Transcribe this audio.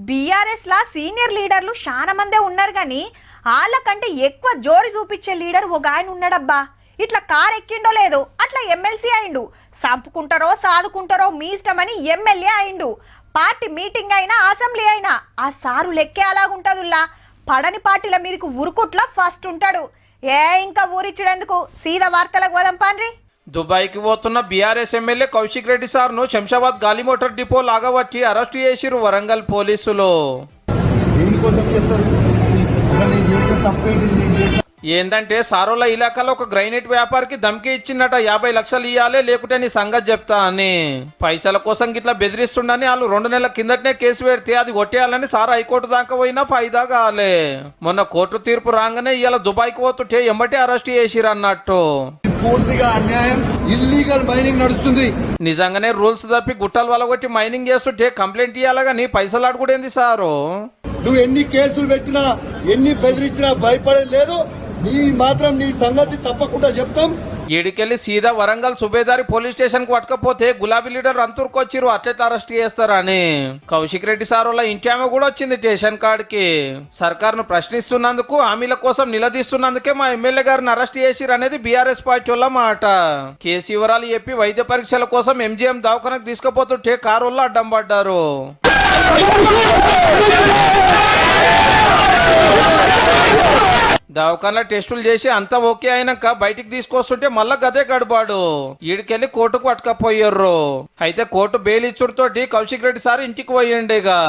BRS లా senior లీడర్లు చాలా మందే ఉన్నారు కానీ వాళ్ళకంటే ఎక్కువ జోరు చూపించే లీడర్ ఒక ఆయన ఉన్నాడబ్బా. ఇట్లా కార్ ఎక్కిండో లేదో అట్లా ఎమ్మెల్సీ అయిండు. సంపుకుంటారో సాదుకుంటారో మీ ఇష్టమని ఎమ్మెల్యే అయిండు. పార్టీ మీటింగ్ అయినా అసెంబ్లీ అయినా ఆ సారు లెక్కే అలాగుంటదుల్లా. పడని పార్టీల మీదకు ఉరుకుట్లా ఫస్ట్ ఉంటాడు. ఇంకా ఊరిచ్చుడెందుకు, సీదా వార్తలకు పోదాం పాన్రి. దుబాయ్కి పోతున్న బీఆర్ఎస్ ఎమ్మెల్యే కౌశిక్ రెడ్డి సార్ను శంషాబాద్ గాలి మోటార్ డిపో లాగా వచ్చి అరెస్ట్ చేసిరు వరంగల్ పోలీసులు. ఏందంటే సారోల ఇలాకాలో ఒక గ్రైనేట్ వ్యాపారికి ధమ్కి ఇచ్చిందట, 50 లక్షలు ఇవ్వాలి లేకుంటే నీ సంగతి చెప్తా అని. పైసల కోసం గిట్లా బెదిరిస్తుండని వాళ్ళు 2 నెలల కిందటనే కేసు పెడితే అది కొట్టేయాలని సార్ హైకోర్టు దాకా పోయినా ఫైదా కాలే. మొన్న కోర్టు తీర్పు రాగానే ఇవాళ దుబాయ్కి పోతుంటే ఎంబటే అరెస్ట్ చేసిరు అన్నట్టు. పూర్తిగా అన్యాయం, ఇల్లీగల్ మైనింగ్ నడుస్తుంది. నిజంగానే రూల్స్ తప్పి గుట్టలు వలగొట్టి మైనింగ్ చేస్తుంటే కంప్లైంట్ ఇవ్వాలగాని పైసలు అడుగుడేంది సారు. నువ్వు ఎన్ని కేసులు పెట్టినా ఎన్ని బెదిరించినా భయపడేది లేదు. నీ మాత్రం నీ సంగతి తప్పకుండా చెప్తాం. ఈడికెళ్ళి సీదా వరంగల్ సుబేదారి పోలీస్ స్టేషన్ కు పట్టుకపోతే గులాబీ లీడర్ అంతూరుకొచ్చిరు అట్లెట్ అరెస్ట్ చేస్తారని. కౌశిక్ రెడ్డి సార్ వాళ్ళ ఇంటి ఆమె కూడా వచ్చింది స్టేషన్ కాడికి. సర్కార్ను ప్రశ్నిస్తున్నందుకు, హామీల కోసం నిలదీస్తున్నందుకే మా ఎమ్మెల్యే గారిని అరెస్ట్ చేసిరు అనేది బీఆర్ఎస్ పార్టీ వాళ్ళ మాట. కేసు వివరాలు చెప్పి వైద్య పరీక్షల కోసం ఎంజీఎం దవాఖానకు తీసుకుపోతుంటే కారు వాళ్ళు అడ్డం పడ్డారు. దవాఖాన టెస్టులు చేసి అంతా ఓకే అయినాక బయటికి తీసుకొస్తుంటే మళ్ళా గదే గడబాడు. ఈడికెళ్ళి కోర్టుకు పట్టుకపోయారు. అయితే కోర్టు బెయిల్ ఇచ్చుడుతోటి కౌశిక్ రెడ్డి సార్ ఇంటికి పోయిండేగా.